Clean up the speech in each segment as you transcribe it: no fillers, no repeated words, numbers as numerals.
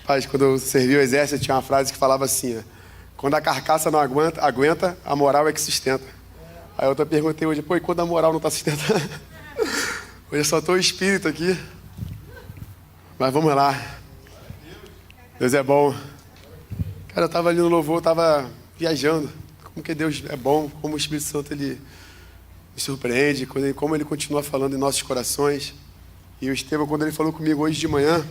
Rapaz, quando eu servi o exército, tinha uma frase que falava assim, ó, quando a carcaça não aguenta, a moral é que sustenta. Aí eu perguntei hoje, pô, e quando a moral não está sustentando? Hoje eu só estou o espírito aqui. Mas vamos lá. Deus é bom. Cara, eu estava ali no louvor, eu estava viajando. Como que Deus é bom, como o Espírito Santo ele me surpreende, como ele continua falando em nossos corações. E o Estevão, quando ele falou comigo hoje de manhã, ele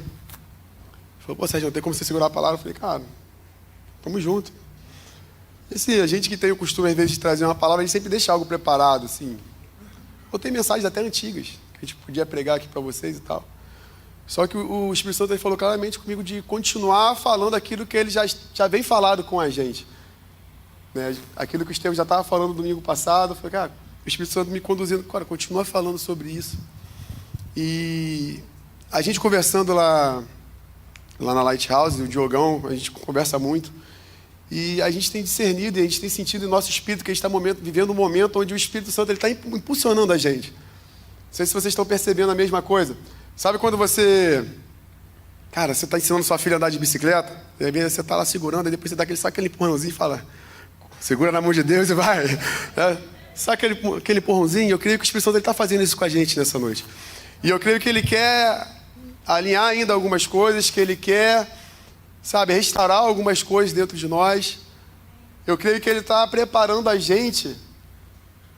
falou, pô, Sérgio, não tem como você segurar a palavra? Eu falei, cara, tamo junto. E assim, a gente que tem o costume, às vezes, de trazer uma palavra, a gente sempre deixa algo preparado, assim. Ou tem mensagens até antigas, que a gente podia pregar aqui para vocês e tal. Só que o Espírito Santo ele falou claramente comigo de continuar falando aquilo que ele já vem falado com a gente. Né? Aquilo que o Estevão já estava falando domingo passado, eu falei, cara, o Espírito Santo me conduzindo, cara, continua falando sobre isso. E a gente conversando lá na Lighthouse, o Diogão, a gente conversa muito, e a gente tem discernido, e a gente tem sentido em nosso espírito que a gente está vivendo um momento onde o Espírito Santo está impulsionando a gente. Não sei se vocês estão percebendo a mesma coisa. Sabe quando você está ensinando sua filha a andar de bicicleta, e aí você está lá segurando, e depois você dá aquele empurrãozinho e fala, segura na mão de Deus e vai. Sabe aquele empurrãozinho? Eu creio que o Espírito Santo está fazendo isso com a gente nessa noite. E eu creio que ele quer alinhar ainda algumas coisas, que ele quer, sabe, restaurar algumas coisas dentro de nós. Eu creio que ele está preparando a gente,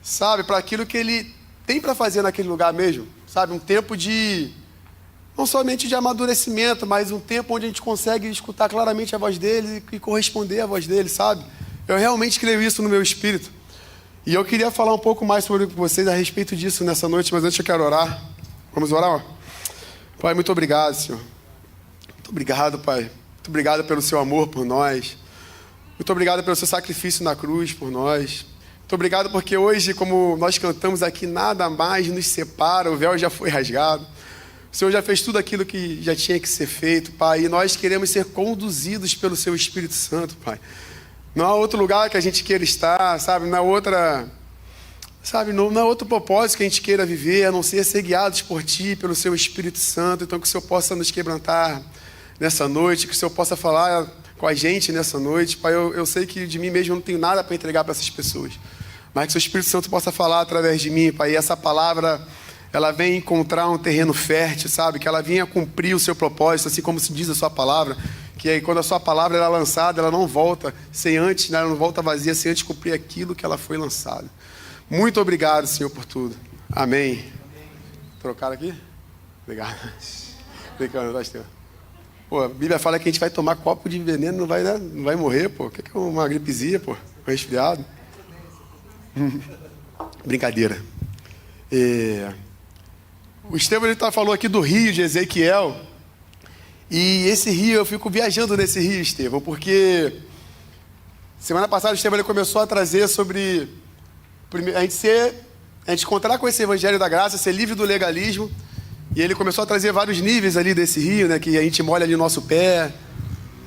sabe, para aquilo que ele tem para fazer naquele lugar mesmo. Sabe, um tempo de, não somente de amadurecimento, mas um tempo onde a gente consegue escutar claramente a voz dele e corresponder à voz dele, sabe? Eu realmente creio isso no meu espírito. E eu queria falar um pouco mais sobre vocês a respeito disso nessa noite, mas antes eu quero orar. Vamos orar? Pai, muito obrigado, Senhor. Muito obrigado, Pai. Muito obrigado pelo seu amor por nós. Muito obrigado pelo seu sacrifício na cruz por nós. Muito obrigado porque hoje, como nós cantamos aqui, nada mais nos separa, o véu já foi rasgado. O Senhor já fez tudo aquilo que já tinha que ser feito, Pai. E nós queremos ser conduzidos pelo seu Espírito Santo, Pai. Não há outro lugar que a gente queira estar, sabe? Não há outro propósito que a gente queira viver, a não ser guiados por Ti, pelo Seu Espírito Santo. Então que o Senhor possa nos quebrantar nessa noite, que o Senhor possa falar com a gente nessa noite. Pai, eu sei que de mim mesmo eu não tenho nada para entregar para essas pessoas, mas que o Seu Espírito Santo possa falar através de mim, Pai. E essa palavra, ela vem encontrar um terreno fértil, sabe? Que ela venha cumprir o Seu propósito, assim como se diz a Sua palavra. Que aí quando a Sua palavra é lançada, ela não volta sem antes, né? Ela não volta vazia sem antes cumprir aquilo que ela foi lançada. Muito obrigado, Senhor, por tudo. Amém. Trocaram aqui? Obrigado. Brincando, Senhor. Pô, a Bíblia fala que a gente vai tomar copo de veneno, não vai morrer, pô. O que é uma gripezinha, pô? Um resfriado? Brincadeira. O Estevão falou aqui do rio de Ezequiel. E esse rio, eu fico viajando nesse rio, Estevão, porque semana passada o Estevão começou a trazer sobre a gente encontrar com esse evangelho da graça, ser livre do legalismo. E ele começou a trazer vários níveis ali desse rio, né? Que a gente molha ali o nosso pé,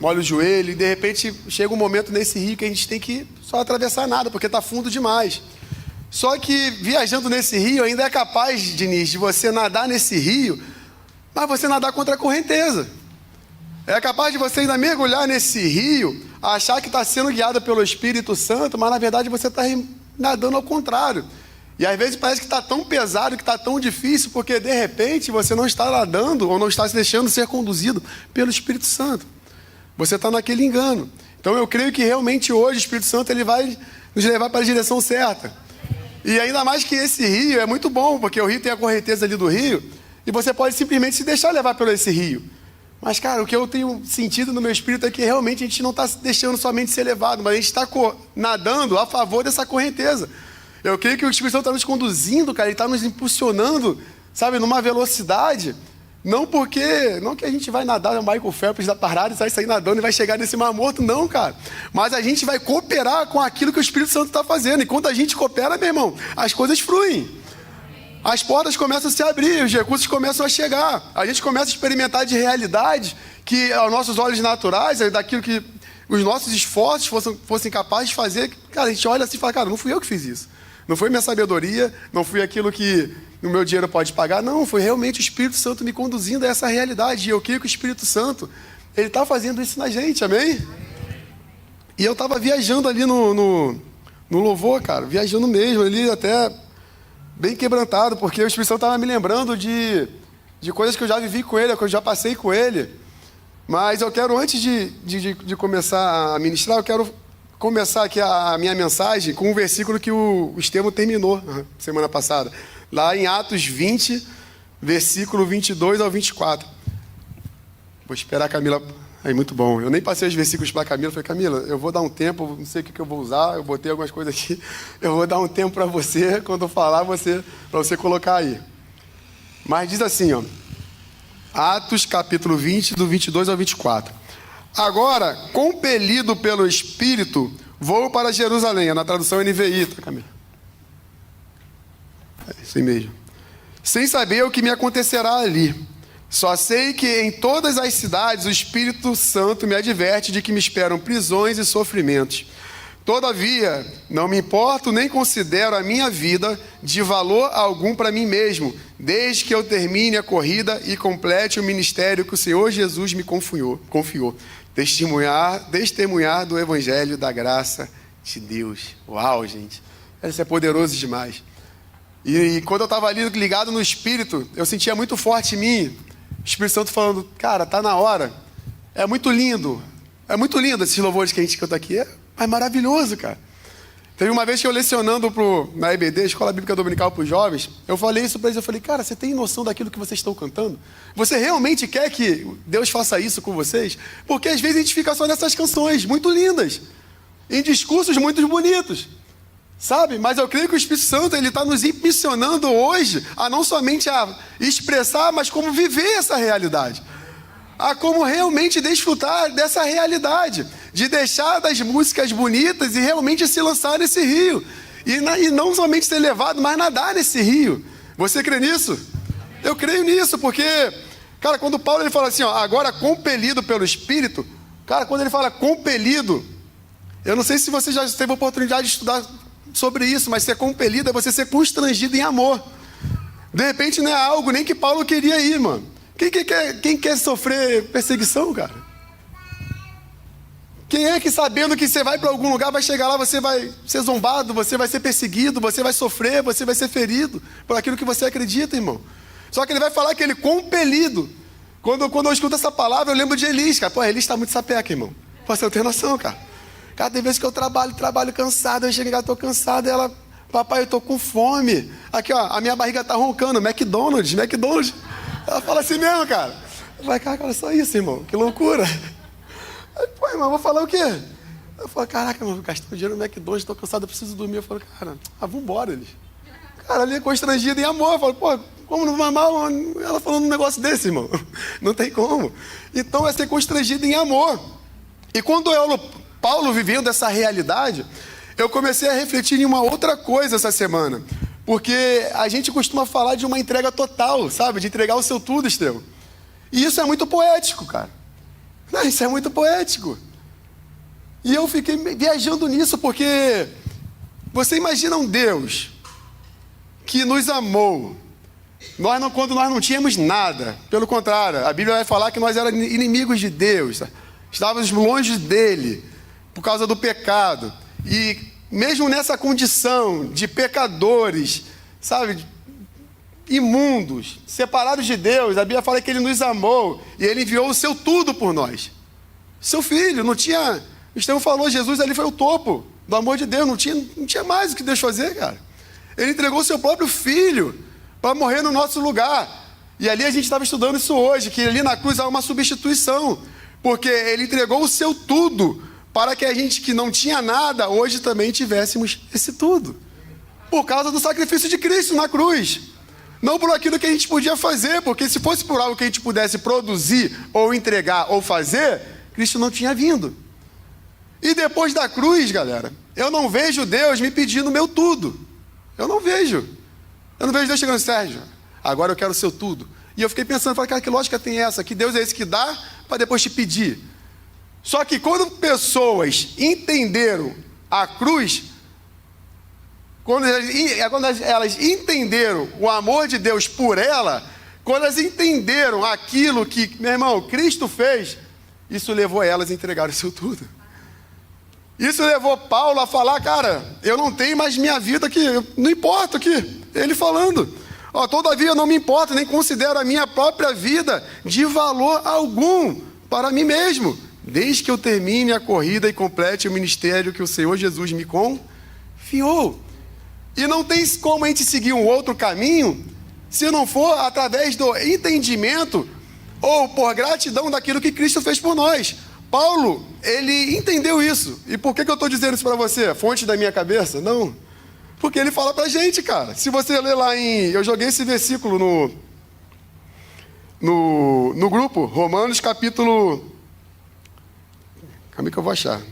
molha o joelho, e de repente chega um momento nesse rio que a gente tem que só atravessar nada, porque está fundo demais. Só que viajando nesse rio ainda é capaz, Diniz, de você nadar nesse rio, mas você nadar contra a correnteza. É capaz de você ainda mergulhar nesse rio, achar que está sendo guiado pelo Espírito Santo, mas na verdade você está nadando ao contrário. E às vezes parece que está tão pesado, que está tão difícil, porque de repente você não está nadando ou não está se deixando ser conduzido pelo Espírito Santo. Você está naquele engano. Então eu creio que realmente hoje o Espírito Santo ele vai nos levar para a direção certa. E ainda mais que esse rio é muito bom, porque o rio tem a correnteza ali do rio, e você pode simplesmente se deixar levar por esse rio. Mas, cara, o que eu tenho sentido no meu espírito é que realmente a gente não está deixando somente ser levado, mas a gente está nadando a favor dessa correnteza. Eu creio que o Espírito Santo está nos conduzindo, cara, ele está nos impulsionando, sabe, numa velocidade. Não que a gente vai nadar o Michael Phelps da parada e vai sair nadando e vai chegar nesse mar morto, não, cara. Mas a gente vai cooperar com aquilo que o Espírito Santo está fazendo. E quando a gente coopera, meu irmão, as coisas fluem. As portas começam a se abrir, os recursos começam a chegar. A gente começa a experimentar de realidade que aos nossos olhos naturais, daquilo que os nossos esforços fossem capazes de fazer. Cara, a gente olha assim e fala, cara, não fui eu que fiz isso. Não foi minha sabedoria, não foi aquilo que o meu dinheiro pode pagar. Não, foi realmente o Espírito Santo me conduzindo a essa realidade. E eu creio que o Espírito Santo, Ele está fazendo isso na gente, amém? E eu estava viajando ali no louvor, cara, viajando mesmo, ali até bem quebrantado, porque o Espírito Santo estava me lembrando de coisas que eu já vivi com ele, que eu já passei com ele. Mas eu quero, antes de começar a ministrar, eu quero começar aqui a minha mensagem com um versículo que o Estevão terminou semana passada. Lá em Atos 20, versículo 22 ao 24. Vou esperar a Camila. Aí, muito bom. Eu nem passei os versículos para a Camila. Falei, Camila, eu vou dar um tempo, não sei o que eu vou usar. Eu botei algumas coisas aqui. Eu vou dar um tempo para você, quando eu falar, para você colocar aí. Mas diz assim, ó. Atos capítulo 20, do 22 ao 24. Agora, compelido pelo Espírito, vou para Jerusalém. Na tradução NVI, tá, Camila? É isso aí mesmo. Sem saber o que me acontecerá ali. Só sei que em todas as cidades o Espírito Santo me adverte de que me esperam prisões e sofrimentos. Todavia, não me importo nem considero a minha vida de valor algum para mim mesmo, desde que eu termine a corrida e complete o ministério que o Senhor Jesus me confiou. Testemunhar do Evangelho da graça de Deus. Uau, gente. Isso é poderoso demais. E quando eu estava ali ligado no Espírito, eu sentia muito forte em mim, o Espírito Santo falando, cara, tá na hora. É muito lindo esses louvores que a gente canta aqui. É maravilhoso, cara. Teve uma vez que eu lecionando na EBD, Escola Bíblica Dominical para os Jovens, eu falei isso para eles, eu falei, cara, você tem noção daquilo que vocês estão cantando? Você realmente quer que Deus faça isso com vocês? Porque às vezes a gente fica só nessas canções muito lindas, em discursos muito bonitos, sabe? Mas eu creio que o Espírito Santo, ele está nos impulsionando hoje a não somente a expressar, mas como viver essa realidade. A como realmente desfrutar dessa realidade, de deixar das músicas bonitas e realmente se lançar nesse rio. E não somente ser levado, mas nadar nesse rio. Você crê nisso? Eu creio nisso, porque, cara, quando Paulo ele fala assim, ó, agora compelido pelo Espírito, cara, quando ele fala compelido, eu não sei se você já teve a oportunidade de estudar sobre isso, mas ser compelido é você ser constrangido em amor. De repente não é algo nem que Paulo queria ir, mano. Quem quer sofrer perseguição, cara? Quem é que sabendo que você vai para algum lugar, vai chegar lá, você vai ser zombado, você vai ser perseguido, você vai sofrer, você vai ser ferido por aquilo que você acredita, irmão. Só que ele vai falar que ele compelido. Quando eu escuto essa palavra, eu lembro de Elis, cara. Pô, Elis está muito sapeca, irmão. Pô, você não tem noção, cara. Cara, tem vezes que eu trabalho cansado, eu chego em casa, estou cansado, e ela, papai, eu estou com fome. Aqui, ó, a minha barriga está roncando, McDonald's. Ela fala assim mesmo, cara. Eu falei, cara, olha só isso, irmão. Que loucura. Aí, pô, irmão, vou falar o quê? Eu falei, caraca, irmão, gastei dinheiro no McDonald's, estou cansado, eu preciso dormir. Eu falei, cara, vambora, eles. Cara, ali constrangido em amor. Eu falei, pô, como não vai mal ela falando um negócio desse, irmão? Não tem como. Então é ser constrangido em amor. E quando Paulo vivendo essa realidade, eu comecei a refletir em uma outra coisa essa semana. Porque a gente costuma falar de uma entrega total, sabe? De entregar o seu tudo, Estevão. E isso é muito poético, cara. Não, isso é muito poético. E eu fiquei viajando nisso, porque você imagina um Deus que nos amou. Quando nós não tínhamos nada. Pelo contrário, a Bíblia vai falar que nós éramos inimigos de Deus. Estávamos longe dele por causa do pecado. E mesmo nessa condição de pecadores, sabe, imundos, separados de Deus, a Bíblia fala que ele nos amou e ele enviou o seu tudo por nós. Seu filho, não tinha... O Estevão falou, Jesus ali foi o topo do amor de Deus, não tinha mais o que Deus fazer, cara. Ele entregou o seu próprio filho para morrer no nosso lugar. E ali a gente estava estudando isso hoje, que ali na cruz há uma substituição, porque ele entregou o seu tudo para que a gente que não tinha nada, hoje também tivéssemos esse tudo. Por causa do sacrifício de Cristo na cruz. Não por aquilo que a gente podia fazer, porque se fosse por algo que a gente pudesse produzir, ou entregar, ou fazer, Cristo não tinha vindo. E depois da cruz, galera, eu não vejo Deus me pedindo meu tudo. Eu não vejo Deus chegando, Sérgio, agora eu quero o seu tudo. E eu fiquei pensando, falei, cara, que lógica tem essa? Que Deus é esse que dá para depois te pedir. Só que quando pessoas entenderam a cruz, quando elas entenderam o amor de Deus por ela, quando elas entenderam aquilo que, meu irmão, Cristo fez, Isso levou elas a entregar isso tudo. Isso levou Paulo a falar, cara, eu não tenho mais minha vida aqui, não importa aqui. Ele falando, todavia não me importa, nem considero a minha própria vida de valor algum para mim mesmo, desde que eu termine a corrida e complete o ministério que o Senhor Jesus me confiou. E não tem como a gente seguir um outro caminho, se não for através do entendimento ou por gratidão daquilo que Cristo fez por nós. Paulo, ele entendeu isso. E por que eu estou dizendo isso para você? Fonte da minha cabeça? Não. Porque ele fala para a gente, cara. Se você ler lá eu joguei esse versículo no grupo, Romanos capítulo... Calma aí que eu vou achar.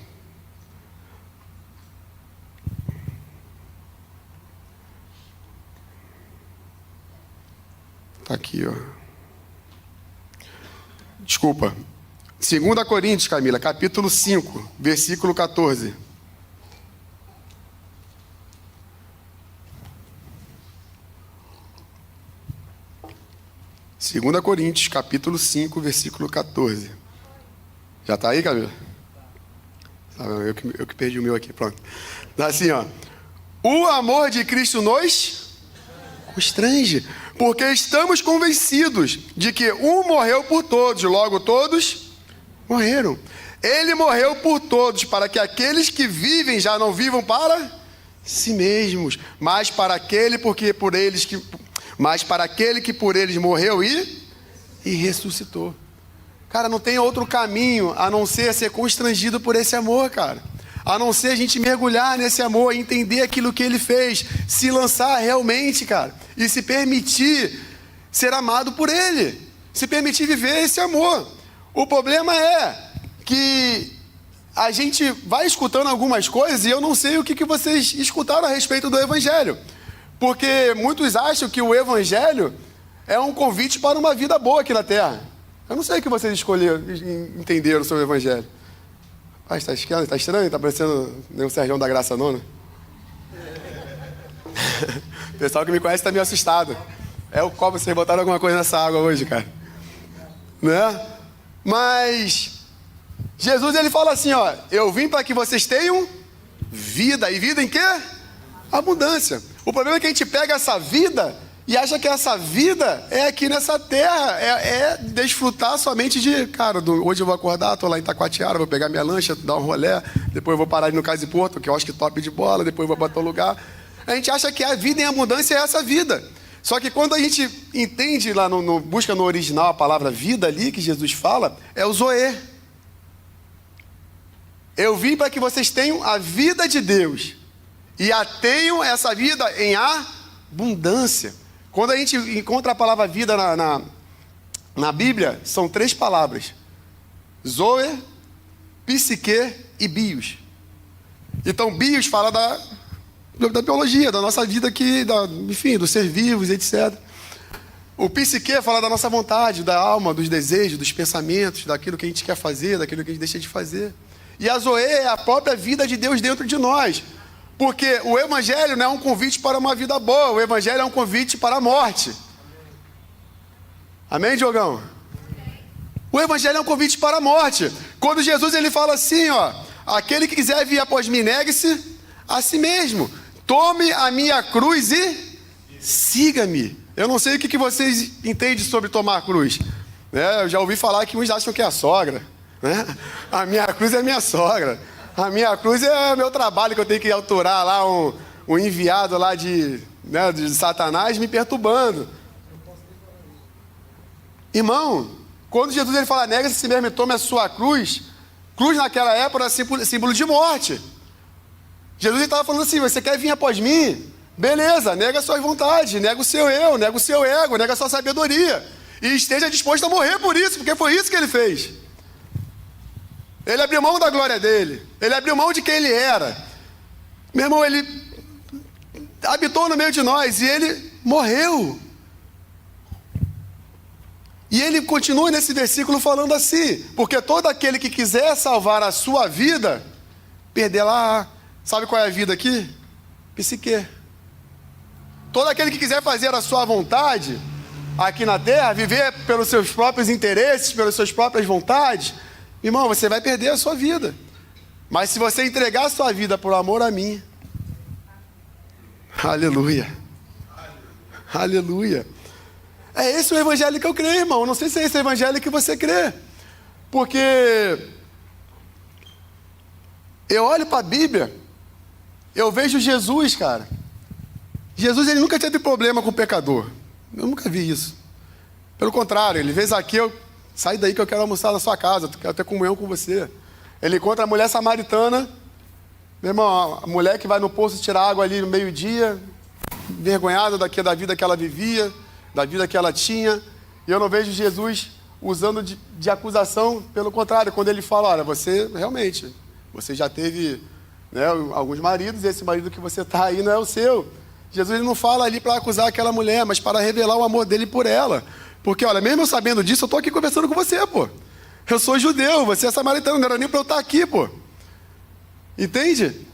Tá aqui, ó. Desculpa. 2 Coríntios, Camila, capítulo 5, versículo 14. Segunda Coríntios, capítulo 5, versículo 14. Já está aí, Camila? Eu que perdi o meu aqui, pronto. Dá assim, ó. O amor de Cristo nos constrange, porque estamos convencidos de que um morreu por todos, logo todos morreram. Ele morreu por todos, para que aqueles que vivem já não vivam para si mesmos, mas para aquele que por eles morreu e ressuscitou. Cara, não tem outro caminho a não ser constrangido por esse amor, cara. A não ser a gente mergulhar nesse amor, entender aquilo que ele fez, se lançar realmente, cara, e se permitir ser amado por ele, se permitir viver esse amor. O problema é que a gente vai escutando algumas coisas e eu não sei o que vocês escutaram a respeito do Evangelho. Porque muitos acham que o Evangelho é um convite para uma vida boa aqui na Terra. Eu não sei o que vocês escolheram, entenderam sobre o Evangelho. Ah, está estranho? Está parecendo nem o Sergião da Graça Nona. O pessoal que me conhece está meio assustado. É o qual vocês botaram alguma coisa nessa água hoje, cara. Né? Mas Jesus, ele fala assim, ó, eu vim para que vocês tenham vida. E vida em quê? Abundância. O problema é que a gente pega essa vida e acha que essa vida é aqui nessa terra, é desfrutar somente de, cara, hoje eu vou acordar, estou lá em Taquatiara, vou pegar minha lancha, dar um rolê, depois eu vou parar no Casa e Porto, que eu acho que top de bola, depois eu vou para outro lugar. A gente acha que a vida em abundância é essa vida. Só que quando a gente entende lá, busca no original a palavra vida ali, que Jesus fala, é o Zoe. Eu vim para que vocês tenham a vida de Deus. E a tenham essa vida em abundância. Quando a gente encontra a palavra vida na Bíblia, são 3 palavras. Zoe, psique e bios. Então, bios fala da biologia, da nossa vida aqui, enfim, dos ser vivos, etc. O psique fala da nossa vontade, da alma, dos desejos, dos pensamentos, daquilo que a gente quer fazer, daquilo que a gente deixa de fazer. E a Zoe é a própria vida de Deus dentro de nós. Porque o Evangelho não é um convite para uma vida boa, o Evangelho é um convite para a morte. Amém, Diogão? O Evangelho é um convite para a morte. Quando Jesus ele fala assim, ó, aquele que quiser vir após mim, negue-se a si mesmo. Tome a minha cruz e siga-me. Eu não sei o que vocês entendem sobre tomar a cruz. Eu já ouvi falar que uns acham que é a sogra. Né? A minha cruz é a minha sogra. A minha cruz é meu trabalho, que eu tenho que autorar lá um enviado lá de Satanás me perturbando. Irmão, quando Jesus ele fala, nega-se a si mesmo e tome a sua cruz, cruz naquela época era símbolo de morte. Jesus estava falando assim, você quer vir após mim? Beleza, nega a sua vontade, nega o seu eu, nega o seu ego, nega a sua sabedoria. E esteja disposto a morrer por isso, porque foi isso que ele fez. Ele abriu mão da glória dele. Ele abriu mão de quem ele era. Meu irmão, ele habitou no meio de nós e ele morreu. E ele continua nesse versículo falando assim, porque todo aquele que quiser salvar a sua vida, perderá. Sabe qual é a vida aqui? Psique. Todo aquele que quiser fazer a sua vontade aqui na terra, viver pelos seus próprios interesses, pelas suas próprias vontades, Irmão, você vai perder a sua vida. Mas se você entregar a sua vida por amor a mim, aleluia, aleluia. É esse o evangelho que eu creio, irmão. Não sei se é esse o evangelho que você crê. Porque eu olho para a Bíblia, eu vejo Jesus, cara. Jesus, ele nunca teve problema com o pecador. Eu nunca vi isso. Pelo contrário, ele vê Zaqueu, sai daí que eu quero almoçar na sua casa, quero ter comunhão com você. Ele encontra a mulher samaritana, meu irmão, a mulher que vai no poço tirar água ali no meio-dia, envergonhada da vida que ela vivia, da vida que ela tinha. E eu não vejo Jesus usando de acusação, pelo contrário, quando ele fala, olha, você realmente, você já teve, né, alguns maridos, e esse marido que você está aí não é o seu. Jesus não fala ali para acusar aquela mulher, mas para revelar o amor dele por ela. Porque, olha, mesmo eu sabendo disso, eu estou aqui conversando com você, pô. Eu sou judeu, você é samaritano, não era nem para eu estar aqui, pô. Entende?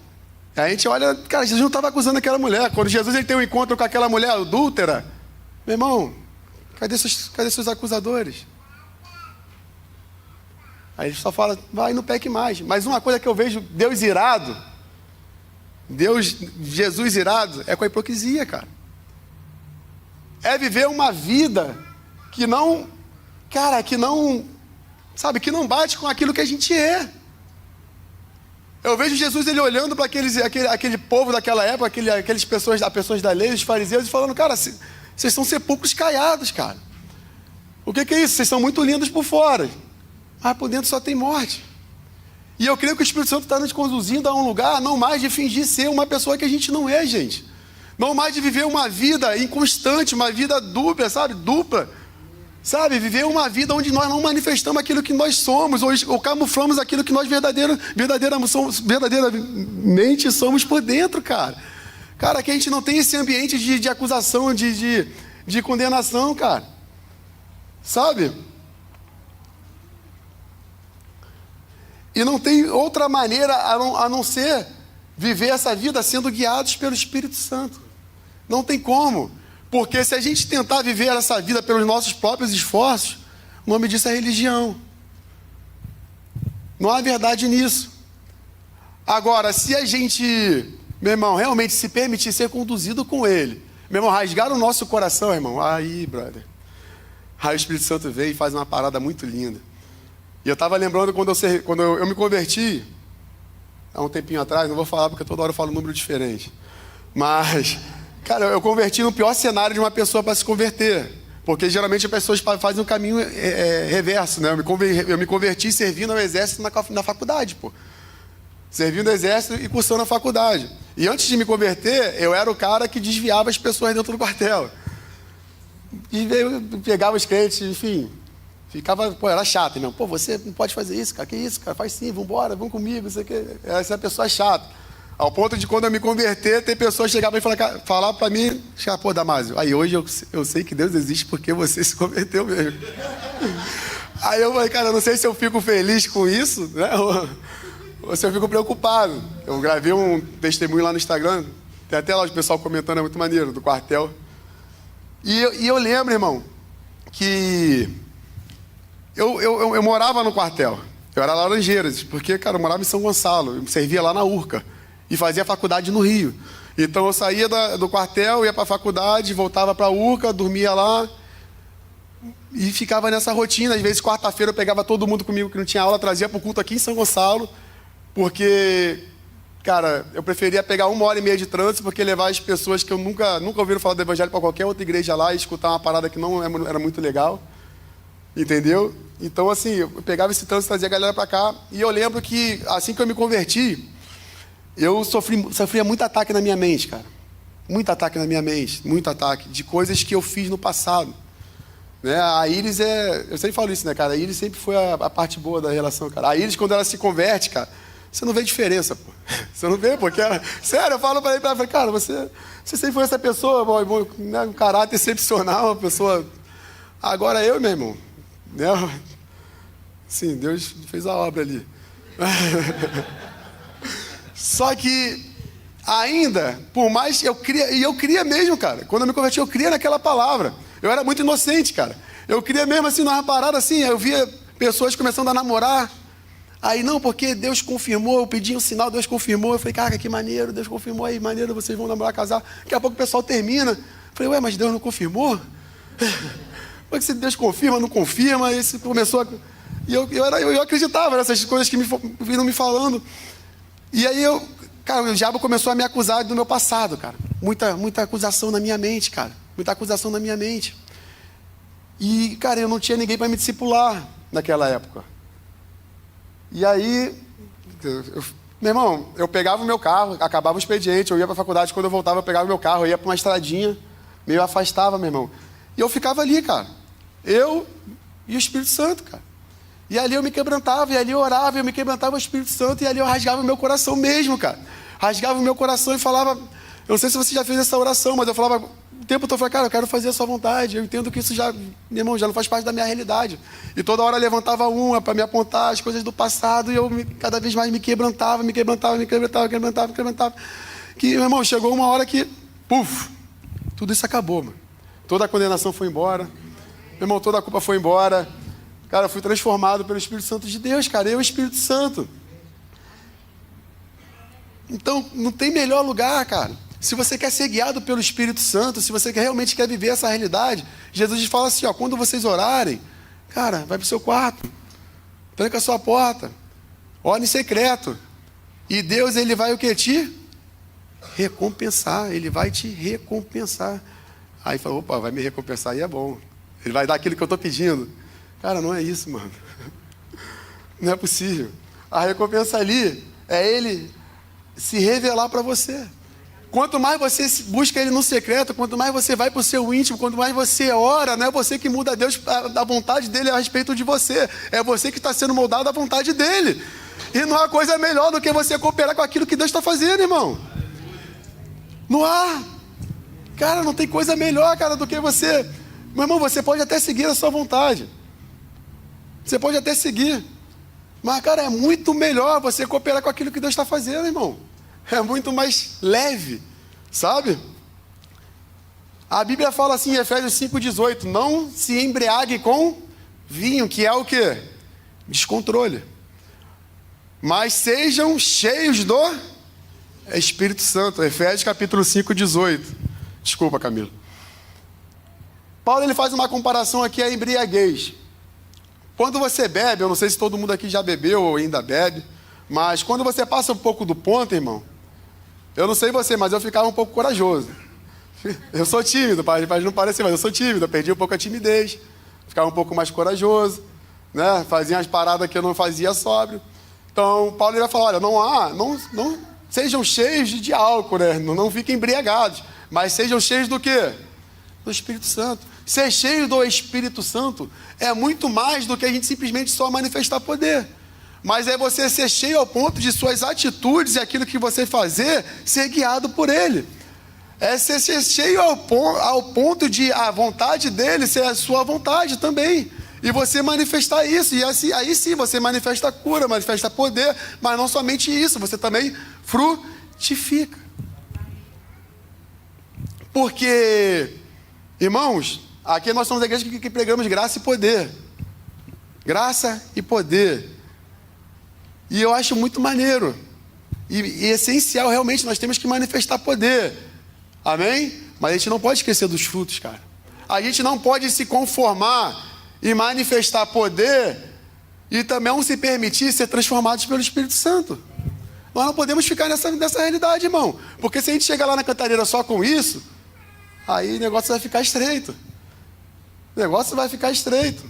Aí a gente olha, cara, Jesus não estava acusando aquela mulher. Quando Jesus ele tem um encontro com aquela mulher adúltera, meu irmão, cadê seus acusadores? Aí ele só fala, vai, não peque mais. Mas uma coisa que eu vejo Deus irado, Jesus irado, é com a hipocrisia, cara. É viver uma vida que não, cara, que não, sabe, que não bate com aquilo que a gente é. Eu vejo Jesus ele olhando para aquele povo daquela época, aquelas pessoas da lei, os fariseus, e falando, cara, vocês são sepulcros caiados, cara. O que é isso? Vocês são muito lindos por fora, mas por dentro só tem morte. E eu creio que o Espírito Santo está nos conduzindo a um lugar não mais de fingir ser uma pessoa que a gente não é, gente. Não mais de viver uma vida inconstante, uma vida dupla, sabe? Sabe? Viver uma vida onde nós não manifestamos aquilo que nós somos, ou camuflamos aquilo que nós verdadeiramente somos por dentro, cara. Cara, que a gente não tem esse ambiente de acusação, de condenação, cara. Sabe? E não tem outra maneira a não ser viver essa vida sendo guiados pelo Espírito Santo. Não tem como. Porque se a gente tentar viver essa vida pelos nossos próprios esforços, o nome disso é religião. Não há verdade nisso. Agora, se a gente, meu irmão, realmente se permitir ser conduzido com Ele, meu irmão, rasgar o nosso coração, irmão, aí, brother. Aí o Espírito Santo veio e faz uma parada muito linda. E eu estava lembrando quando eu me converti, há um tempinho atrás, não vou falar porque toda hora eu falo um número diferente. Mas, cara, eu converti no pior cenário de uma pessoa para se converter. Porque geralmente as pessoas fazem um caminho reverso, né? Eu me converti servindo ao exército na faculdade, pô. Servindo ao exército e cursando a faculdade. E antes de me converter, eu era o cara que desviava as pessoas dentro do quartel. E pegava os crentes, enfim... era chato, irmão. Pô, você não pode fazer isso, cara. Que isso, cara? Faz sim, vambora, vamos comigo, isso aqui. Essa é a pessoa chata. Ao ponto de quando eu me converter, ter pessoas chegar e falar para mim, pô, Damásio, aí hoje eu sei que Deus existe porque você se converteu mesmo. Aí eu falei, cara, eu não sei se eu fico feliz com isso, né? Ou se eu fico preocupado. Eu gravei um testemunho lá no Instagram, tem até lá o pessoal comentando, é muito maneiro, do quartel. E eu lembro, irmão, que... Eu morava no quartel, eu era Laranjeiras, porque, cara, eu morava em São Gonçalo, eu servia lá na Urca e fazia faculdade no Rio. Então eu saía do quartel, ia para a faculdade, voltava para a Urca, dormia lá e ficava nessa rotina. Às vezes, quarta-feira eu pegava todo mundo comigo que não tinha aula, trazia para o culto aqui em São Gonçalo, porque, cara, eu preferia pegar 1h30 de trânsito, porque levar as pessoas que eu nunca ouviram falar do evangelho para qualquer outra igreja lá e escutar uma parada que não era muito legal. Entendeu? Então, assim, eu pegava esse trânsito e trazia a galera pra cá. E eu lembro que, assim que eu me converti, eu sofria muito ataque na minha mente, cara. Muito ataque na minha mente. Muito ataque. De coisas que eu fiz no passado. Né? A Iris eu sempre falo isso, né, cara? A Iris sempre foi a parte boa da relação, cara. A Iris, quando ela se converte, cara, você não vê diferença, pô. Você não vê, porque ela... Sério, eu falo pra ela, cara, você sempre foi essa pessoa, né, um caráter excepcional, uma pessoa... Agora eu, meu irmão... Sim, Deus fez a obra ali. Só que ainda, por mais eu queria mesmo, cara. Quando eu me converti, eu cria naquela palavra. Eu era muito inocente, cara. Eu queria mesmo assim, numa parada assim, eu via pessoas começando a namorar, Aí, não, porque Deus confirmou, eu pedi um sinal, Deus confirmou. Eu falei, cara, que maneiro, Deus confirmou aí, maneiro, vocês vão namorar, casar. Daqui a pouco o pessoal termina. Eu falei, ué, mas Deus não confirmou? Porque se Deus confirma, não confirma, isso começou a... E eu acreditava nessas coisas que viram me falando. E aí cara, o diabo começou a me acusar do meu passado, cara. Muita acusação na minha mente, cara. Muita acusação na minha mente. E, cara, eu não tinha ninguém para me discipular naquela época. E aí, meu irmão, eu pegava o meu carro, acabava o expediente, eu ia para a faculdade, quando eu voltava eu pegava o meu carro, eu ia para uma estradinha, meio afastava, meu irmão. E eu ficava ali, cara. Eu e o Espírito Santo, cara. E ali eu me quebrantava, e ali eu orava, eu me quebrantava o Espírito Santo, e ali eu rasgava o meu coração mesmo, cara. Rasgava o meu coração e falava, eu não sei se você já fez essa oração, mas eu falava, o tempo todo eu falava, cara, eu quero fazer a sua vontade, eu entendo que isso já, meu irmão, já não faz parte da minha realidade. E toda hora eu levantava uma para me apontar as coisas do passado, e eu cada vez mais me quebrantava. Que, meu irmão, chegou uma hora que, puf, tudo isso acabou, mano. Toda a condenação foi embora, meu irmão, toda a culpa foi embora. Cara, eu fui transformado pelo Espírito Santo de Deus, cara, eu e o Espírito Santo. Então, não tem melhor lugar, cara. Se você quer ser guiado pelo Espírito Santo, se você realmente quer viver essa realidade, Jesus fala assim, ó, quando vocês orarem, cara, vai para o seu quarto, tranca a sua porta, ore em secreto, e Deus, ele vai o quê? Te recompensar, ele vai te recompensar. Aí fala, opa, vai me recompensar, aí é bom. Ele vai dar aquilo que eu estou pedindo. Cara, não é isso, mano. Não é possível. A recompensa ali é ele se revelar para você. Quanto mais você busca ele no secreto, quanto mais você vai para o seu íntimo, quanto mais você ora, não é você que muda Deus, a vontade dele a respeito de você. É você que está sendo moldado à vontade dele. E não há coisa melhor do que você cooperar com aquilo que Deus está fazendo, irmão. Não há. Cara, não tem coisa melhor, cara, do que você. Meu irmão, você pode até seguir a sua vontade. Você pode até seguir. Mas, cara, é muito melhor você cooperar com aquilo que Deus está fazendo, irmão. É muito mais leve, sabe? A Bíblia fala assim em Efésios 5,18, não se embriague com vinho, que é o quê? Descontrole. Mas sejam cheios do Espírito Santo. Efésios capítulo 5,18. Desculpa, Camilo. Paulo, ele faz uma comparação aqui à embriaguez. Quando você bebe, eu não sei se todo mundo aqui já bebeu ou ainda bebe, mas quando você passa um pouco do ponto, irmão, eu não sei você, mas eu ficava um pouco corajoso. Eu sou tímido, pode não parecer, mas eu sou tímido, eu perdi um pouco a timidez, ficava um pouco mais corajoso, né? Fazia as paradas que eu não fazia sóbrio. Então, Paulo vai falar, olha, não sejam cheios de álcool, né? Não fiquem embriagados, mas sejam cheios do quê? Do Espírito Santo. Ser cheio do Espírito Santo é muito mais do que a gente simplesmente só manifestar poder. Mas é você ser cheio ao ponto de suas atitudes e aquilo que você fazer, ser guiado por Ele. É ser cheio ao ponto de a vontade dEle ser a sua vontade também. E você manifestar isso. E assim, aí sim você manifesta cura, manifesta poder. Mas não somente isso, você também frutifica. Porque, irmãos, aqui nós somos a igreja que pregamos graça e poder. Graça e poder. E eu acho muito maneiro. E essencial, realmente, nós temos que manifestar poder. Amém? Mas a gente não pode esquecer dos frutos, cara. A gente não pode se conformar e manifestar poder e também não se permitir ser transformados pelo Espírito Santo. Nós não podemos ficar nessa realidade, irmão. Porque se a gente chegar lá na cantareira só com isso, aí o negócio vai ficar estreito. O negócio vai ficar estreito.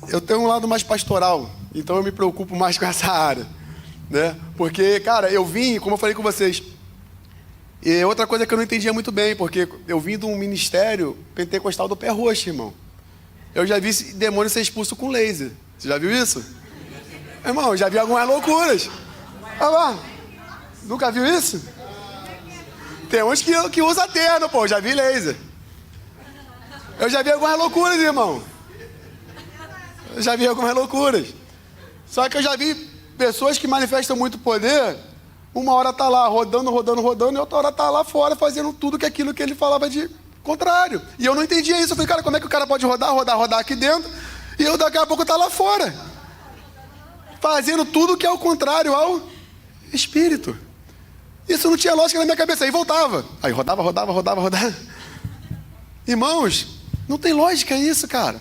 Eu tenho um lado mais pastoral, então eu me preocupo mais com essa área, né? Porque, cara, eu vim, como eu falei com vocês, e outra coisa que eu não entendia muito bem, porque eu vim de um ministério pentecostal do pé roxo, irmão. Eu já vi esse demônio ser expulso com laser. Você já viu isso? Irmão, eu já vi algumas loucuras. Olha lá. Nunca viu isso? Tem uns que usa terno, pô. Já vi laser. Eu já vi algumas loucuras, irmão. Eu já vi algumas loucuras. Só que eu já vi pessoas que manifestam muito poder. Uma hora tá lá rodando, e outra hora tá lá fora fazendo tudo aquilo que ele falava contrário. E eu não entendia isso. Eu falei, cara, como é que o cara pode rodar aqui dentro, e eu daqui a pouco tá lá fora, fazendo tudo que é o contrário ao Espírito. Isso não tinha lógica na minha cabeça. Aí voltava. Aí rodava. Irmãos, não tem lógica isso, cara.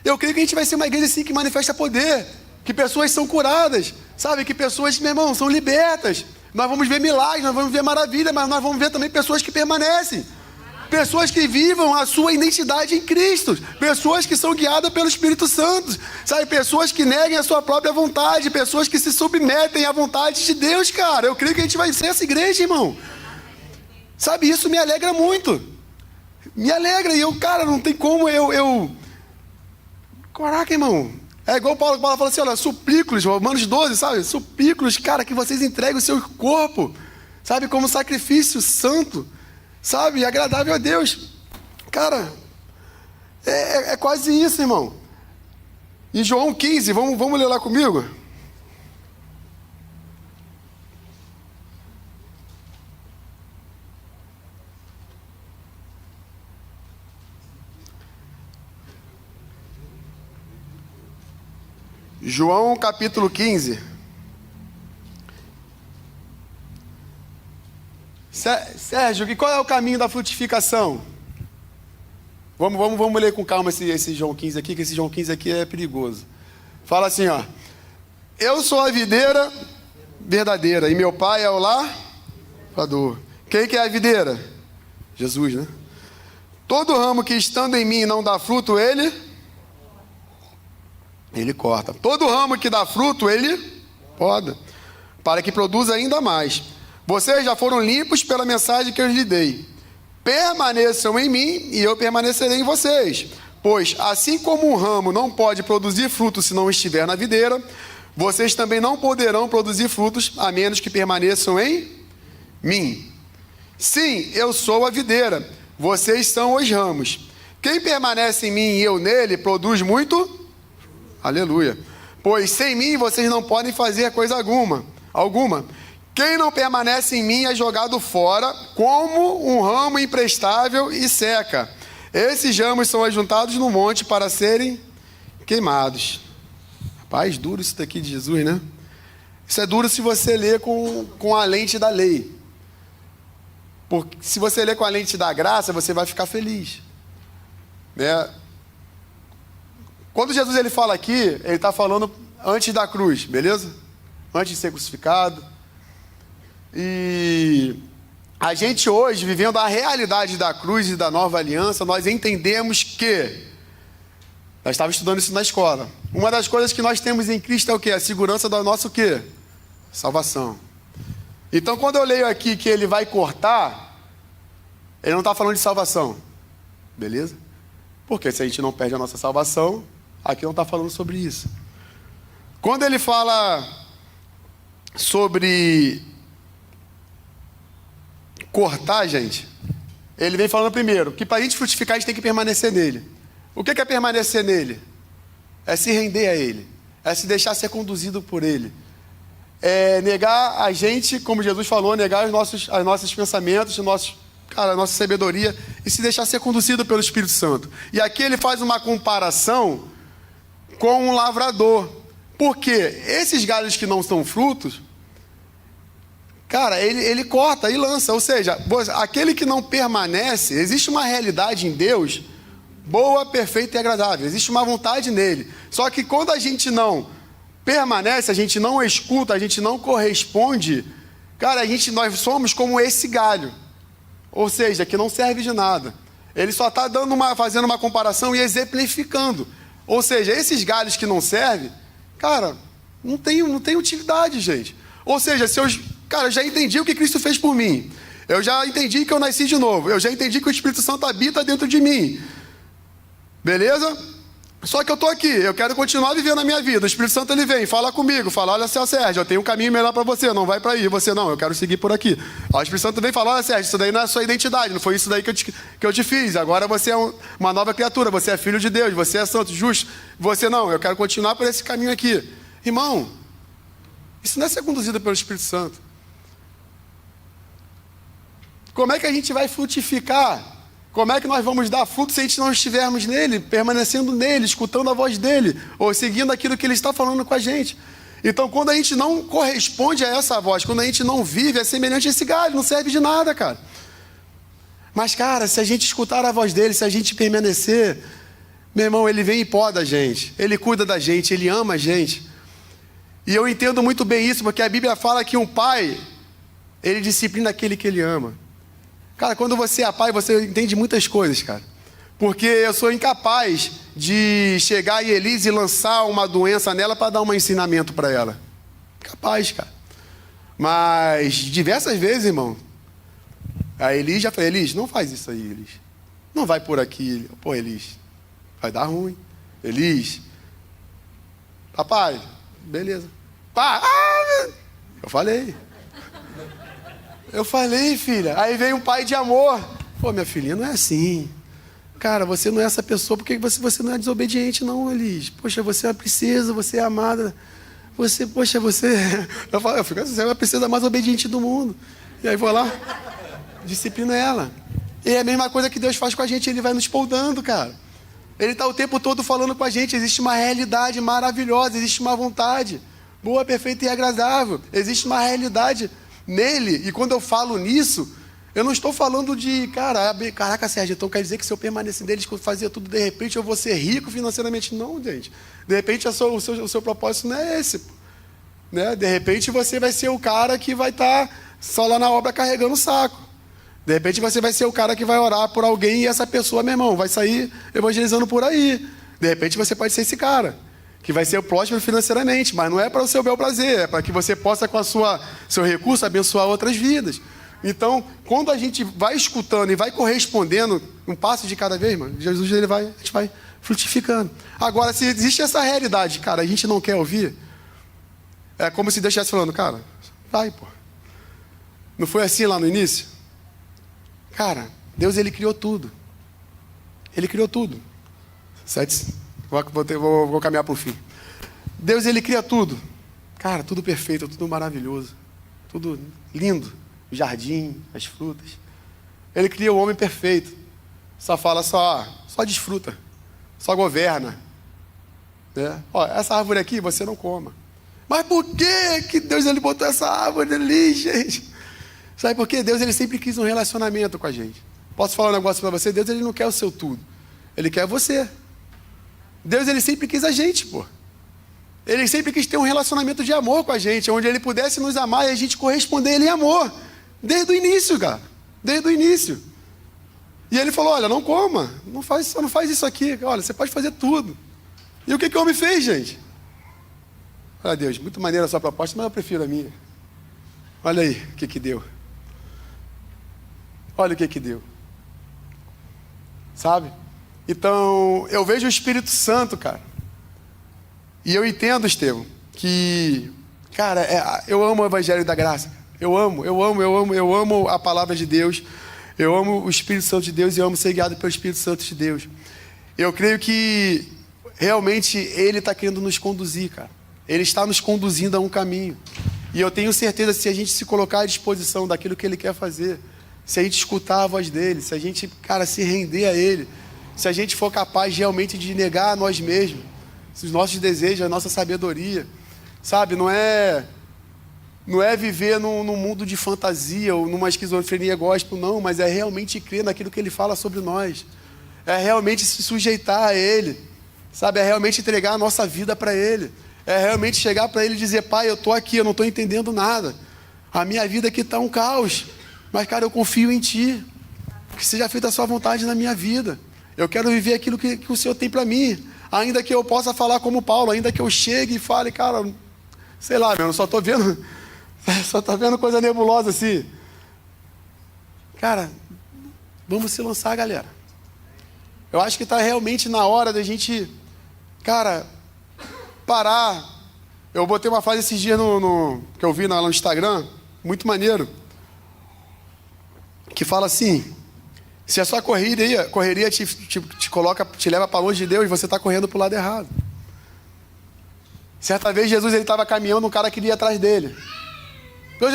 Eu creio que a gente vai ser uma igreja assim que manifesta poder, que pessoas são curadas, sabe? Que pessoas, meu irmão, são libertas. Nós vamos ver milagres, nós vamos ver maravilha, mas nós vamos ver também pessoas que permanecem. Pessoas que vivam a sua identidade em Cristo. Pessoas que são guiadas pelo Espírito Santo. Sabe? Pessoas que neguem a sua própria vontade. Pessoas que se submetem à vontade de Deus, cara. Eu creio que a gente vai ser essa igreja, irmão. Sabe? Isso me alegra muito. Me alegra. E eu, cara, não tem como eu... Caraca, irmão. É igual Paulo fala assim, olha, suplico-lhes, Romanos 12, sabe? Suplico-lhes, cara, que vocês entreguem o seu corpo, sabe? Como sacrifício santo, sabe? Agradável a Deus. Cara, é quase isso, irmão. Em João 15, vamos ler lá comigo? João capítulo 15. Sérgio, qual é o caminho da frutificação? Vamos ler com calma esse João 15 aqui, que esse João 15 aqui é perigoso. Fala assim, ó. Eu sou a videira verdadeira e meu pai é o lavrador. Quem que é a videira? Jesus, né? Todo ramo que estando em mim não dá fruto, ele corta. Todo ramo que dá fruto, ele poda, para que produza ainda mais. Vocês já foram limpos pela mensagem que eu lhes dei. Permaneçam em mim e eu permanecerei em vocês. Pois, assim como um ramo não pode produzir fruto se não estiver na videira, vocês também não poderão produzir frutos a menos que permaneçam em mim. Sim, eu sou a videira, vocês são os ramos. Quem permanece em mim e eu nele, produz muito... Aleluia. Pois sem mim vocês não podem fazer coisa alguma. Quem não permanece em mim é jogado fora como um ramo imprestável e seca. Esses ramos são ajuntados no monte para serem queimados. Rapaz, duro isso daqui de Jesus, né? Isso é duro se você ler com a lente da lei. Porque se você ler com a lente da graça, você vai ficar feliz, né? Quando Jesus ele fala aqui, ele está falando antes da cruz, beleza? Antes de ser crucificado. E a gente hoje, vivendo a realidade da cruz e da nova aliança, nós entendemos que, nós estávamos estudando isso na escola, uma das coisas que nós temos em Cristo é o quê? A segurança da nossa o quê? Salvação. Então quando eu leio aqui que ele vai cortar, ele não está falando de salvação, beleza? Porque se a gente não perde a nossa salvação, aqui não está falando sobre isso. Quando ele fala sobre cortar, gente, ele vem falando primeiro que para a gente frutificar, a gente tem que permanecer nele. O que é permanecer nele? É se render a ele, é se deixar ser conduzido por ele, é negar a gente, como Jesus falou, negar os nossos pensamentos, a nossa sabedoria e se deixar ser conduzido pelo Espírito Santo. E aqui ele faz uma comparação com um lavrador. Porque esses galhos que não são frutos, cara, ele corta e lança. Ou seja, aquele que não permanece, existe uma realidade em Deus boa, perfeita e agradável. Existe uma vontade nele. Só que quando a gente não permanece, a gente não escuta, a gente não corresponde, cara, nós somos como esse galho. Ou seja, que não serve de nada. Ele só está fazendo uma comparação e exemplificando. Ou seja, esses galhos que não servem, cara, não tem utilidade, gente. Ou seja, eu já entendi o que Cristo fez por mim. Eu já entendi que eu nasci de novo. Eu já entendi que o Espírito Santo habita dentro de mim. Beleza? Só que eu estou aqui, eu quero continuar vivendo a minha vida. O Espírito Santo ele vem, fala comigo, fala, olha Sérgio, eu tenho um caminho melhor para você, não vai para aí, você não, eu quero seguir por aqui. O Espírito Santo vem e fala, olha Sérgio, isso daí não é a sua identidade, não foi isso daí que eu te fiz, agora você é uma nova criatura, você é filho de Deus, você é santo, justo, você não, eu quero continuar por esse caminho aqui. Irmão, isso não é ser conduzido pelo Espírito Santo. Como é que a gente vai frutificar Como é que nós vamos dar fruto se a gente não estivermos nele, permanecendo nele, escutando a voz dele, ou seguindo aquilo que ele está falando com a gente? Então, quando a gente não corresponde a essa voz, quando a gente não vive, é semelhante a esse galho, não serve de nada, cara. Mas, cara, se a gente escutar a voz dele, se a gente permanecer, meu irmão, ele vem e poda a gente, ele cuida da gente, ele ama a gente. E eu entendo muito bem isso, porque a Bíblia fala que um pai, ele disciplina aquele que ele ama. Cara, quando você é pai, você entende muitas coisas, cara. Porque eu sou incapaz de chegar em Elise e lançar uma doença nela para dar um ensinamento para ela. Incapaz, cara. Mas diversas vezes, irmão, a Elise já falou, Elise, não faz isso aí, Elise. Não vai por aqui. Pô, Elise, vai dar ruim. Elise, papai, beleza. Pá, eu falei, filha. Aí veio um pai de amor. Pô, minha filhinha, não é assim. Cara, você não é essa pessoa, porque você não é desobediente, não, Elise. Poxa, você é uma princesa, você é amada. Você. Eu fico assim, você é a princesa mais obediente do mundo. E aí vou lá, disciplina ela. E é a mesma coisa que Deus faz com a gente, ele vai nos poldando, cara. Ele está o tempo todo falando com a gente, existe uma realidade maravilhosa, existe uma vontade boa, perfeita e agradável. Existe uma realidade nele, e quando eu falo nisso, eu não estou falando de, caraca, Sérgio, então quer dizer que se eu permanecer neles, fazia tudo, de repente eu vou ser rico financeiramente? Não, gente. De repente o seu propósito não é esse. Né? De repente você vai ser o cara que vai estar só lá na obra carregando o saco. De repente você vai ser o cara que vai orar por alguém e essa pessoa, meu irmão, vai sair evangelizando por aí. De repente você pode ser esse cara, que vai ser o próximo financeiramente, mas não é para o seu bel prazer, é para que você possa, com seu recurso, abençoar outras vidas. Então, quando a gente vai escutando e vai correspondendo, um passo de cada vez, mano, Jesus, a gente vai frutificando. Agora, se existe essa realidade, cara, a gente não quer ouvir, é como se Deus estivesse falando, cara, vai, pô. Não foi assim lá no início? Cara, Deus, ele criou tudo. Ele criou tudo. Vou caminhar para o fim. Deus, ele cria tudo. Cara, tudo perfeito, tudo maravilhoso. Tudo lindo. O jardim, as frutas. Ele cria o homem perfeito. Só fala, só desfruta. Só governa. Né? Ó, essa árvore aqui você não coma. Mas por que Deus ele botou essa árvore ali, gente? Sabe por quê? Deus ele sempre quis um relacionamento com a gente. Posso falar um negócio para você? Deus ele não quer o seu tudo. Ele quer você. Deus ele sempre quis a gente, pô. Ele sempre quis ter um relacionamento de amor com a gente, onde ele pudesse nos amar e a gente corresponder a ele em amor. Desde o início, cara. Desde o início. E ele falou, olha, não coma. Não faz isso aqui. Olha, você pode fazer tudo. E o que o homem fez, gente? Olha, Deus, muito maneira a sua proposta, mas eu prefiro a minha. Olha aí o que deu. Olha o que deu. Sabe? Então, eu vejo o Espírito Santo, cara. E eu entendo, Estevão, que, cara, eu amo o Evangelho da Graça. Eu amo a palavra de Deus. Eu amo o Espírito Santo de Deus e eu amo ser guiado pelo Espírito Santo de Deus. Eu creio que realmente Ele está querendo nos conduzir, cara. Ele está nos conduzindo a um caminho. E eu tenho certeza, se a gente se colocar à disposição daquilo que Ele quer fazer, se a gente escutar a voz dEle, se a gente, cara, se render a Ele, se a gente for capaz realmente de negar a nós mesmos, os nossos desejos, a nossa sabedoria, sabe? Não é viver num mundo de fantasia ou numa esquizofrenia gospel, não, mas é realmente crer naquilo que Ele fala sobre nós. É realmente se sujeitar a Ele, sabe? É realmente entregar a nossa vida para Ele. É realmente chegar para Ele e dizer, Pai, eu estou aqui, eu não estou entendendo nada. A minha vida aqui está um caos. Mas, cara, eu confio em Ti. Que seja feita a Sua vontade na minha vida. Eu quero viver aquilo que o Senhor tem para mim. Ainda que eu possa falar como Paulo, ainda que eu chegue e fale, cara, sei lá, meu, eu só estou vendo coisa nebulosa assim. Cara, vamos se lançar, galera. Eu acho que está realmente na hora da gente, cara, parar. Eu botei uma frase esses dias que eu vi no Instagram, muito maneiro, que fala assim: se a sua correria te leva para longe de Deus, você está correndo para o lado errado. Certa vez Jesus estava caminhando, um cara queria ir atrás dele. Então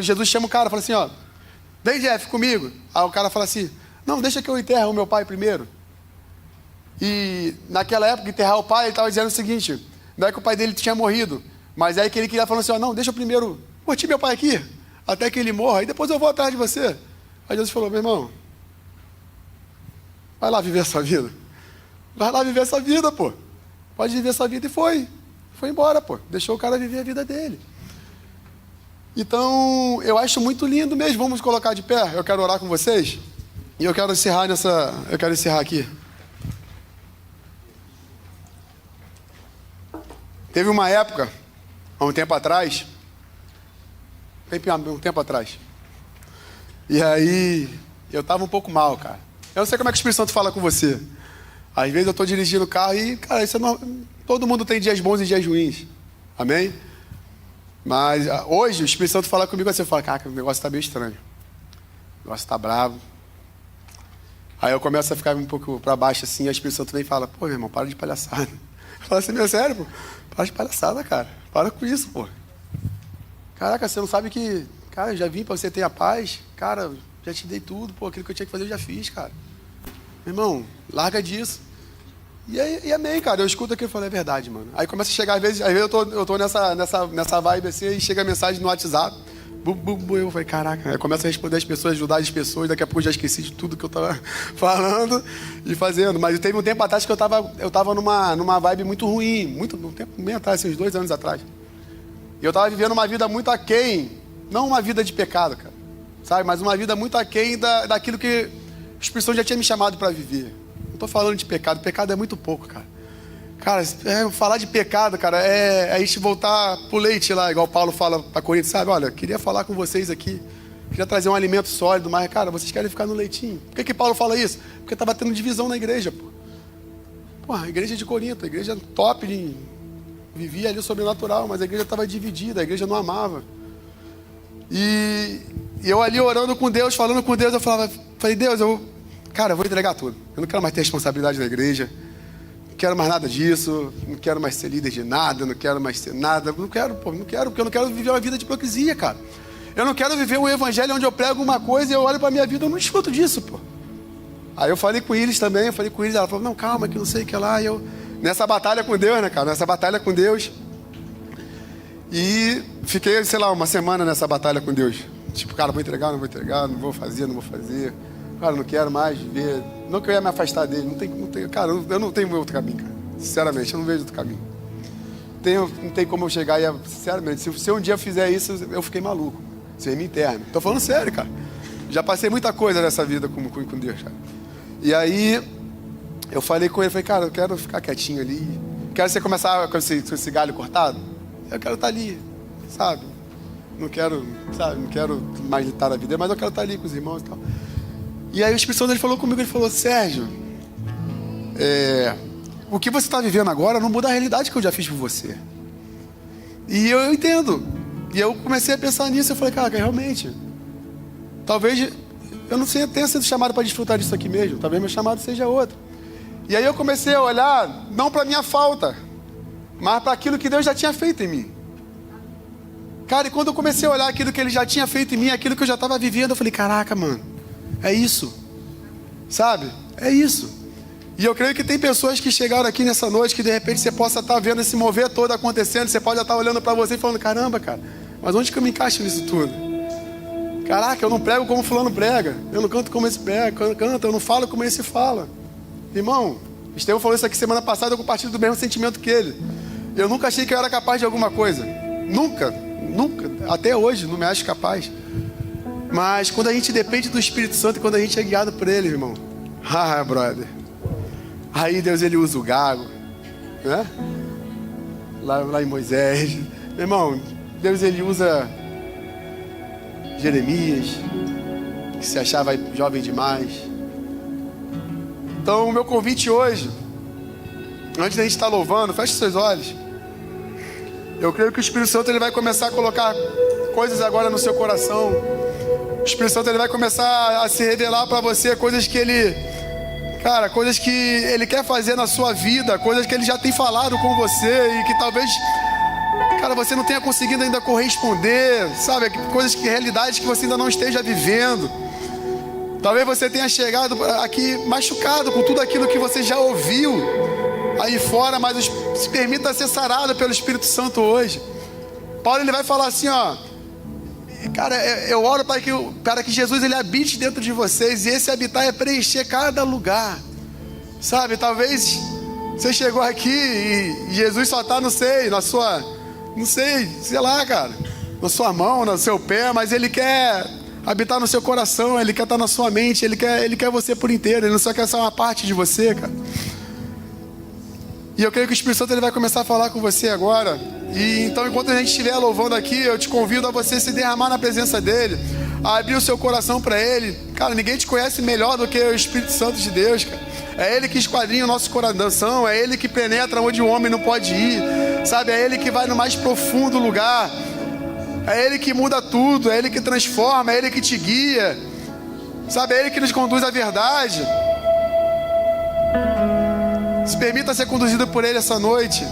Jesus chama o cara, fala assim, ó, vem Jeff comigo. Aí o cara fala assim, Não, deixa que eu enterre o meu pai primeiro. E naquela época, enterrar o pai, ele estava dizendo o seguinte, não é que o pai dele tinha morrido, mas é que ele queria falar assim, não, deixa eu primeiro curtir meu pai aqui, até que ele morra, e depois eu vou atrás de você. Aí Jesus falou, meu irmão, vai lá viver essa vida. Vai lá viver essa vida, pô. Pode viver essa vida e foi. Foi embora, pô. Deixou o cara viver a vida dele. Então, eu acho muito lindo mesmo. Vamos colocar de pé. Eu quero orar com vocês. E eu quero encerrar aqui. Teve uma época, há um tempo atrás, e aí eu estava um pouco mal, cara. Eu não sei como é que o Espírito Santo fala com você. Às vezes eu estou dirigindo o carro e, cara, isso não, todo mundo tem dias bons e dias ruins. Amém? Mas hoje o Espírito Santo fala comigo assim, eu falo, cara, o negócio está meio estranho. O negócio está bravo. Aí eu começo a ficar um pouco para baixo assim, e o Espírito Santo vem e fala, pô, meu irmão, para de palhaçada. Eu falo assim, meu, sério, pô? Para de palhaçada, cara. Para com isso, pô. Caraca, você não sabe que... Cara, eu já vim para você ter a paz. Cara, já te dei tudo, pô. Aquilo que eu tinha que fazer eu já fiz, cara. Meu irmão, larga disso. E aí, e amém, cara. Eu escuto aquilo e falo, é verdade, mano. Aí começa a chegar, às vezes eu tô nessa vibe assim, e chega a mensagem no WhatsApp. Eu falei, caraca. Aí começa a responder as pessoas, ajudar as pessoas. Daqui a pouco eu já esqueci de tudo que eu tava falando e fazendo. Mas teve um tempo atrás que eu tava numa vibe muito ruim. Muito tempo, bem atrás, assim, uns 2 anos atrás. E eu tava vivendo uma vida muito aquém. Não uma vida de pecado, cara. Sabe? Mas uma vida muito aquém daquilo que o Espírito Santo já tinha me chamado para viver. Não tô falando de pecado. Pecado é muito pouco, cara. Cara, falar de pecado, cara, é a gente voltar pro leite lá, igual Paulo fala para Coríntios, sabe? Olha, queria falar com vocês aqui, queria trazer um alimento sólido, mas, cara, vocês querem ficar no leitinho. Por que Paulo fala isso? Porque tava tendo divisão na igreja, pô. Pô, a igreja de Corinto, a igreja top, vivia ali o sobrenatural, mas a igreja estava dividida, a igreja não amava. E eu ali orando com Deus, falando com Deus, eu falei, Deus, eu vou entregar tudo. Eu não quero mais ter responsabilidade na igreja. Não quero mais nada disso, não quero mais ser líder de nada, não quero mais ser nada, não quero, porque eu não quero viver uma vida de hipocrisia, cara. Eu não quero viver um evangelho onde eu prego uma coisa e eu olho pra minha vida, eu não escuto disso, pô. Aí eu falei com eles também, ela falou, não, calma, que não sei o que lá, e eu, nessa batalha com Deus, né, cara, e fiquei, sei lá, uma semana nessa batalha com Deus, tipo, cara, vou entregar, não vou fazer, cara, não quero mais ver. Não que eu ia me afastar dele. Não tem, cara, eu não tenho outro caminho, cara. Sinceramente, eu não vejo outro caminho. Não tem como eu chegar e... Sinceramente, se um dia eu fizer isso, eu fiquei maluco. Você me interna. Tô falando sério, cara. Já passei muita coisa nessa vida com Deus, cara. E aí, eu falei com ele, cara, eu quero ficar quietinho ali. Quero você começar com esse galho cortado. Eu quero estar ali, sabe? Não quero mais lutar a vida, mas eu quero estar ali com os irmãos e tal. E aí o Espírito Santo falou comigo, ele falou, Sérgio, o que você está vivendo agora não muda a realidade que eu já fiz por você. E eu entendo. E eu comecei a pensar nisso, eu falei, cara, realmente, talvez eu não tenha sido chamado para desfrutar disso aqui mesmo, talvez meu chamado seja outro. E aí eu comecei a olhar, não para a minha falta, mas para aquilo que Deus já tinha feito em mim. Cara, e quando eu comecei a olhar aquilo que Ele já tinha feito em mim, aquilo que eu já estava vivendo, eu falei, caraca, mano, é isso, sabe? É isso. E eu creio que tem pessoas que chegaram aqui nessa noite que de repente você possa estar vendo esse mover todo acontecendo, você pode estar olhando para você e falando, caramba, cara, mas onde que eu me encaixo nisso tudo? Caraca, eu não prego como fulano prega, eu não canto como esse canta, eu não falo como esse fala. Irmão, Estevão falou isso aqui semana passada, eu compartilho do mesmo sentimento que ele. Eu nunca achei que eu era capaz de alguma coisa. Nunca, até hoje não me acho capaz. Mas quando a gente depende do Espírito Santo e quando a gente é guiado por Ele, irmão, brother, aí Deus, Ele usa o gago, né? Lá em Moisés, meu irmão, Deus, Ele usa Jeremias, que se achava jovem demais. Então o meu convite hoje, antes da gente estar louvando, feche seus olhos. Eu creio que o Espírito Santo, ele vai começar a colocar coisas agora no seu coração. O Espírito Santo, ele vai começar a se revelar para você coisas que ele quer fazer na sua vida, coisas que ele já tem falado com você e que talvez, cara, você não tenha conseguido ainda corresponder, sabe? Realidades que você ainda não esteja vivendo. Talvez você tenha chegado aqui machucado com tudo aquilo que você já ouviu aí fora, mas se permita ser sarado pelo Espírito Santo hoje. Paulo, ele vai falar assim, ó: cara, eu oro para que Jesus ele habite dentro de vocês, e esse habitar é preencher cada lugar, sabe? Talvez você chegou aqui e Jesus só está, não sei lá, cara, na sua mão, no seu pé, mas ele quer habitar no seu coração, ele quer estar na sua mente, ele quer você por inteiro, ele não só quer ser uma parte de você, cara. E eu creio que o Espírito Santo ele vai começar a falar com você agora. E então, enquanto a gente estiver louvando aqui, eu te convido a você se derramar na presença dele, a abrir o seu coração para ele. Cara, ninguém te conhece melhor do que o Espírito Santo de Deus, cara. É ele que esquadrinha o nosso coração, é ele que penetra onde o homem não pode ir, sabe? É ele que vai no mais profundo lugar, é ele que muda tudo, é ele que transforma, é ele que te guia, sabe? É ele que nos conduz à verdade. Se permita ser conduzido por ele essa noite.